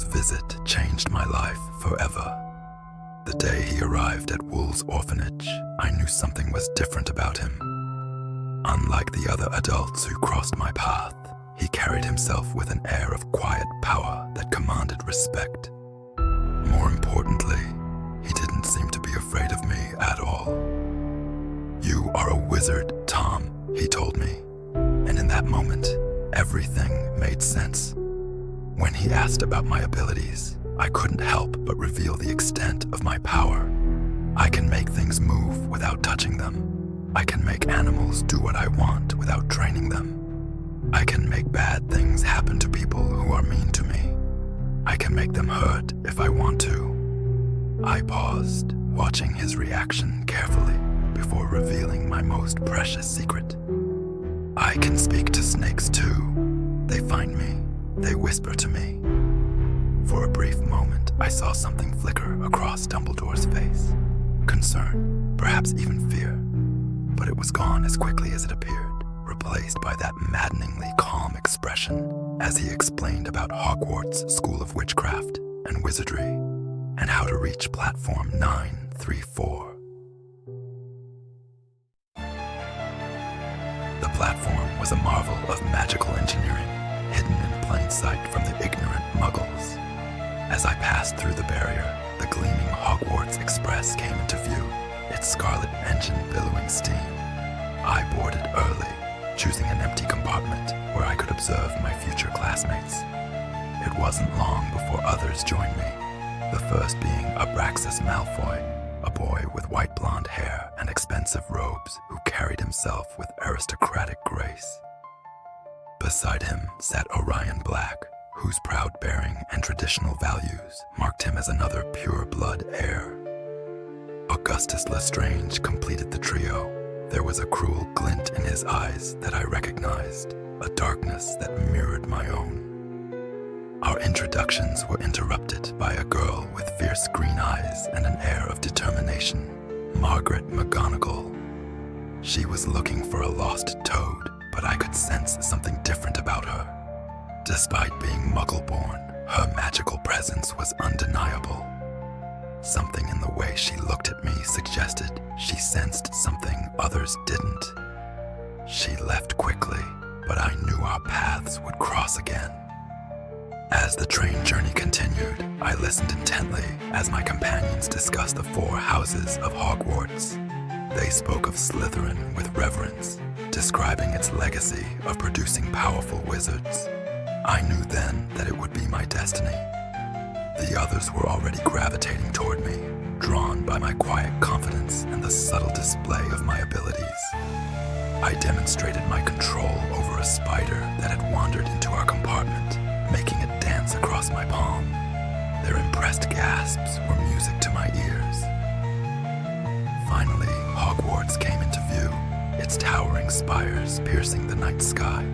Draco's visit changed my life forever. The day he arrived at Wool's orphanage, I knew something was different about him. Unlike the other adults who crossed my path, he carried himself with an air of quiet power that commanded respect. More importantly, he didn't seem to be afraid of me at all. "You are a wizard, Tom," he told me, and in that moment, everything made sense. When he asked about my abilities, I couldn't help but reveal the extent of my power. I can make things move without touching them. I can make animals do what I want without training them. I can make bad things happen to people who are mean to me. I can make them hurt if I want to. I paused, watching his reaction carefully before revealing my most precious secret. I can speak to snakes too. They find me. They whisper to me. For a brief moment, I saw something flicker across Dumbledore's face. Concern, perhaps even fear. But it was gone as quickly as it appeared, replaced by that maddeningly calm expression as he explained about Hogwarts School of Witchcraft and Wizardry and how to reach platform 934. The platform was a marvel of magical engineering, hidden in plain sight from the ignorant muggles. As I passed through the barrier, the gleaming Hogwarts Express came into view, its scarlet engine billowing steam. I boarded early, choosing an empty compartment where I could observe my future classmates. It wasn't long before others joined me, the first being Abraxas Malfoy, a boy with white blonde hair and expensive robes who carried himself with aristocratic grace. Beside him sat Orion Black, whose proud bearing and traditional values marked him as another pure-blood heir. Augustus Lestrange completed the trio. There was a cruel glint in his eyes that I recognized, a darkness that mirrored my own. Our introductions were interrupted by a girl with fierce green eyes and an air of determination, Margaret McGonagall. She was looking for a lost toad, but I could sense something different about her. Despite being Muggle-born, her magical presence was undeniable. Something in the way she looked at me suggested she sensed something others didn't. She left quickly, but I knew our paths would cross again. As the train journey continued, I listened intently as my companions discussed the 4 houses of Hogwarts. They spoke of Slytherin with reverence, describing its legacy of producing powerful wizards. I knew then that it would be my destiny. The others were already gravitating toward me, drawn by my quiet confidence and the subtle display of my abilities. I demonstrated my control over a spider that had wandered into our compartment, making it dance across my palm. Their impressed gasps were music to my ears. Finally, Hogwarts came into view, its towering spires piercing the night sky.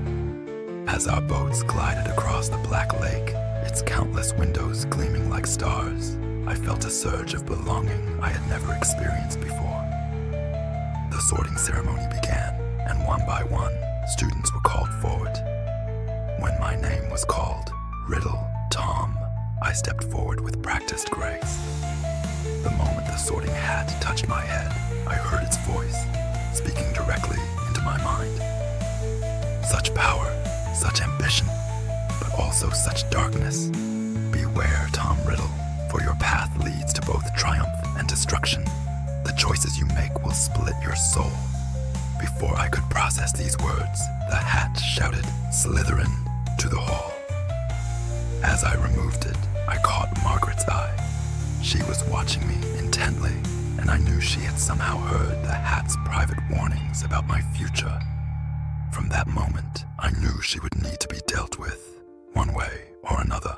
As our boats glided across the black lake, its countless windows gleaming like stars, I felt a surge of belonging I had never experienced before. The sorting ceremony began, and one by one, students were called forward. When my name was called, Riddle Tom, I stepped forward with practiced grace. The moment the sorting hat touched my head, I heard its voice, speaking directly into my mind. Such power, such ambition, but also such darkness. Beware, Tom Riddle, for your path leads to both triumph and destruction. The choices you make will split your soul. Before I could process these words, the hat shouted, "Slytherin," to the hall. As I removed it, I caught Margaret's eye. She was watching me intently, and I knew she had somehow heard the hat's private warnings about my future. From that moment, I knew she would need to be dealt with, one way or another.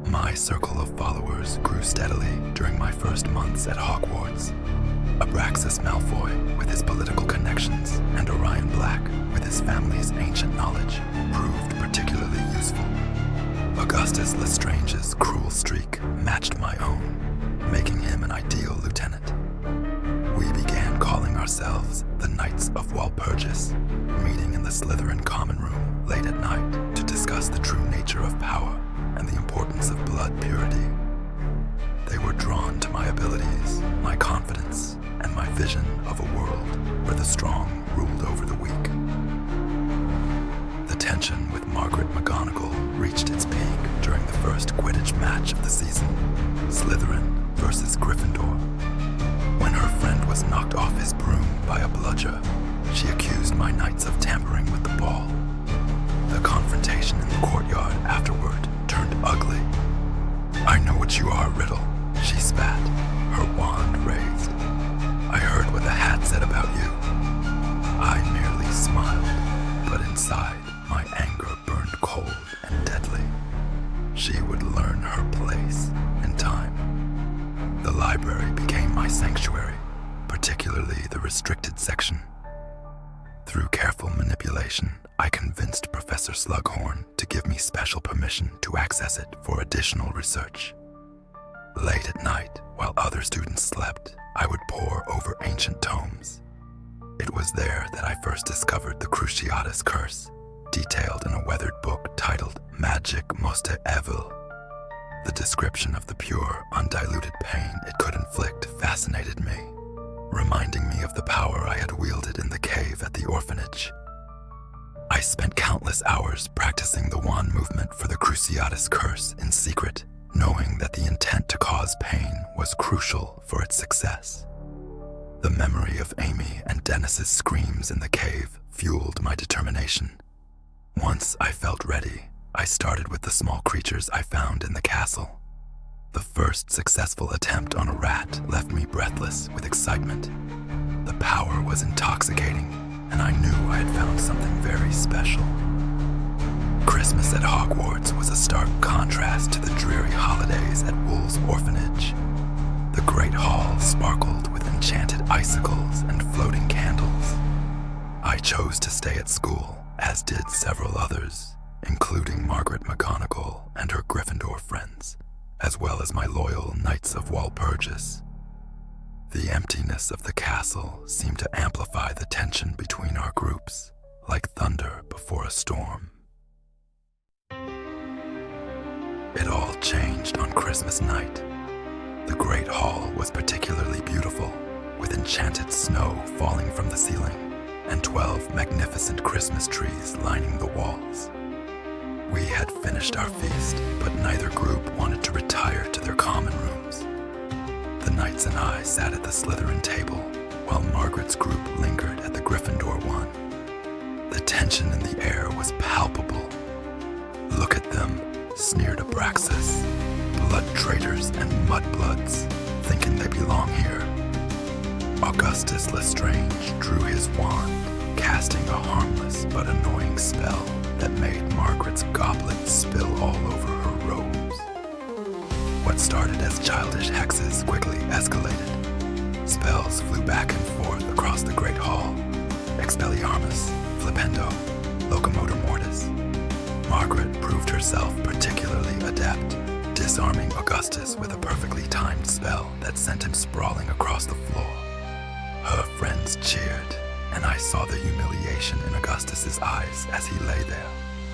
My circle of followers grew steadily during my first months at Hogwarts. Abraxas Malfoy, with his political connections, and Orion Black, with his family's ancient knowledge, proved particularly useful. Augustus Lestrange's cruel streak matched my own, making him an ideal lieutenant. We began calling ourselves the Knights of Walpurgis, meeting in the Slytherin common room late at night to discuss discuss the true nature of power and the importance of blood purity. They were drawn to my abilities, my confidence, and my vision of a world where the strong ruled over the weak. The tension with Margaret McGonagall reached its peak during the first Quidditch match of the season, Slytherin versus Gryffindor. When her friend was knocked off his broom by a bludger, she accused my knights of tampering with the ball. The confrontation in the courtyard afterward turned ugly. "I know what you are, Riddle," she spat, her wand raised. "I heard what the hat said about you." I merely smiled, but inside, my anger burned cold and deadly. She would learn her place in time. The library became my sanctuary, particularly the restricted section. Through careful manipulation, I convinced Professor Slughorn to give me special permission to access it for additional research. Late at night, while other students slept, I would pore over ancient tomes. It was there that I first discovered the Cruciatus Curse, detailed in a weathered book titled Magic Moste Evil. The description of the pure, undiluted pain it could inflict fascinated me, reminding me of the power I had wielded in the cave at the orphanage. I spent countless hours practicing the wand movement for the Cruciatus Curse in secret, knowing that the intent to cause pain was crucial for its success. The memory of Amy and Dennis's screams in the cave fueled my determination. Once I felt ready, I started with the small creatures I found in the castle. The first successful attempt on a rat left me breathless with excitement. The power was intoxicating, and I knew I had found something very special. Christmas at Hogwarts was a stark contrast to the dreary holidays at Wool's orphanage. The Great Hall sparkled with enchanted icicles and floating candles. I chose to stay at school, as did several others, including Margaret McGonagall and her Gryffindor friends, as well as my loyal Knights of Walpurgis. The emptiness of the castle seemed to amplify the tension between our groups, like thunder before a storm. It all changed on Christmas night. The Great Hall was particularly beautiful, with enchanted snow falling from the ceiling and 12 magnificent Christmas trees lining the walls. We had finished our feast, but neither group wanted to retire to their common rooms. The knights and I sat at the Slytherin table, while Margaret's group lingered at the Gryffindor one. The tension in the air was palpable. "Look at them," sneered Abraxas. "Blood traitors and mudbloods, thinking they belong here." Augustus Lestrange drew his wand, casting a harmless but annoying spell that made Margaret's goblet spill all over her robes. What started as childish hexes quickly escalated. Spells flew back and forth across the Great Hall. Expelliarmus, Flipendo, Locomotor Mortis. Margaret proved herself particularly adept, disarming Augustus with a perfectly timed spell that sent him sprawling across the floor. Her friends cheered, and I saw the humiliation in Augustus's eyes as he lay there,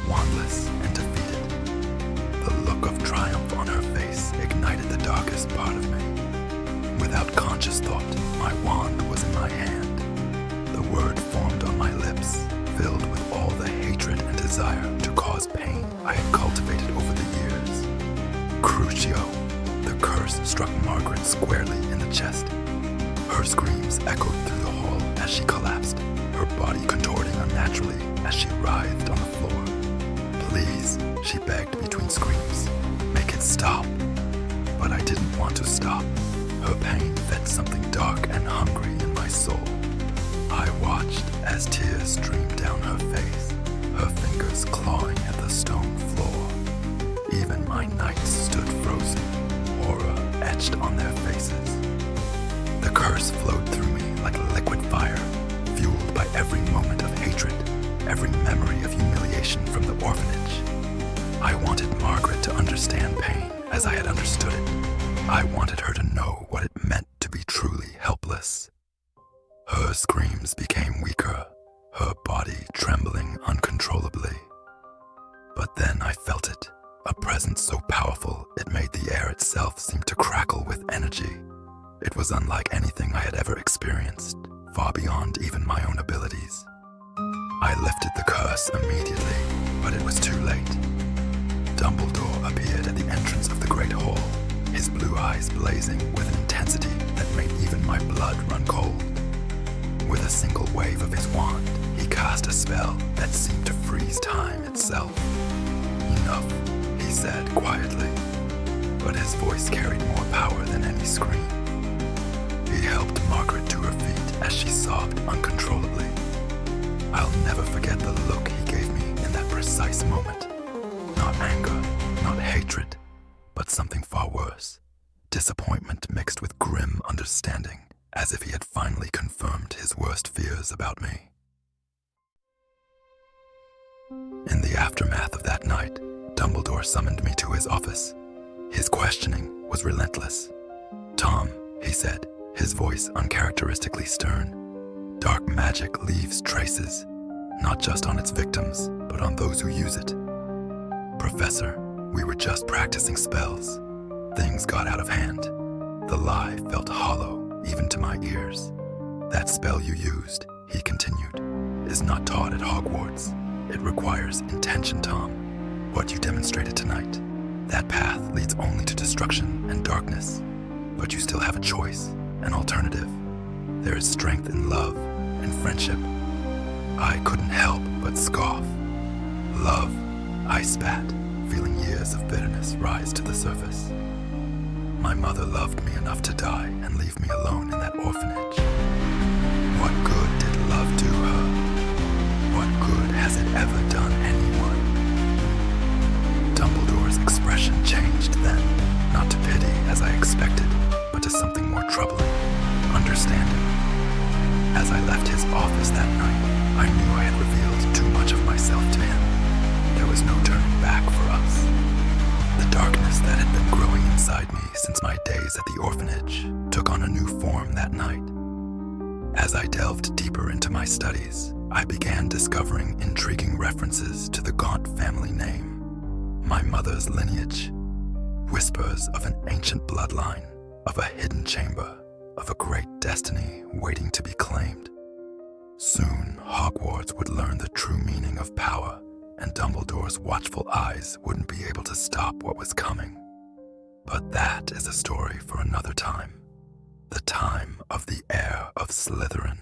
wandless and defeated. The look of triumph on her face ignited the darkest part of me. Without conscious thought, my wand was in my hand. The word formed on my lips, filled with all the hatred and desire to cause pain I had cultivated over the years. Crucio. The curse struck Margaret squarely in the chest. Her screams echoed through the hall as she collapsed, her body contorting unnaturally as she writhed on the floor. "Please," she begged between screams, "make it stop." But I didn't want to stop. Her pain fed something dark and hungry in my soul. I watched as tears streamed down her face, her fingers clawing at the stone floor. Even my knights stood frozen, horror etched on their faces. The curse flowed through me like liquid fire, fueled by every moment of hatred, every memory of humiliation from the orphanage. I wanted Margaret to understand pain as I had understood it. I wanted her to know what it meant to be truly helpless. Her screams became weaker, her body trembling uncontrollably. But Then I felt it, a presence so powerful it made the air itself seem to crackle with energy. It was unlike anything I had ever experienced, far beyond even my own abilities. I lifted the curse immediately, but it was too late. Dumbledore appeared at the entrance of the Great Hall, his blue eyes blazing with an intensity that made even my blood run cold. With a single wave of his wand, he cast a spell that seemed to freeze time itself. "Enough," he said quietly, but his voice carried more power than any scream. He helped Margaret to her feet as she sobbed uncontrollably. I'll never forget the look he gave me in that precise moment. Not anger, not hatred, but something far worse. Disappointment mixed with grim understanding, as if he had finally confirmed his worst fears about me. In the aftermath of that night, Dumbledore summoned me to his office. His questioning was relentless. "Tom," he said, his voice uncharacteristically stern, "dark magic leaves traces, not just on its victims, but on those who use it. Professor, we were just practicing spells. Things got out of hand. The lie felt hollow, even to my ears. That spell you used," he continued, "is not taught at Hogwarts. It requires intention, Tom. What you demonstrated tonight, that path leads only to destruction and darkness. But you still have a choice, an alternative. There is strength in love and friendship." I couldn't help but scoff. "Love," I spat, feeling years of bitterness rise to the surface. My mother loved me enough to die and leave me alone in that orphanage. What good did love do her? What good has it ever done anyone? Dumbledore's expression changed then, not to pity as I expected, but to something more troubling, understanding. As I left his office that night, I knew I had revealed too much of myself to him. There was no turning back for us. The darkness that had been growing inside me since my days at the orphanage took on a new form that night. As I delved deeper into my studies, I began discovering intriguing references to the Gaunt family name, my mother's lineage, whispers of an ancient bloodline, of a hidden chamber, of a great destiny waiting to be claimed. Soon, Hogwarts would learn the true meaning of power, and Dumbledore's watchful eyes wouldn't be able to stop what was coming. But that is a story for another time. The time of the heir of Slytherin.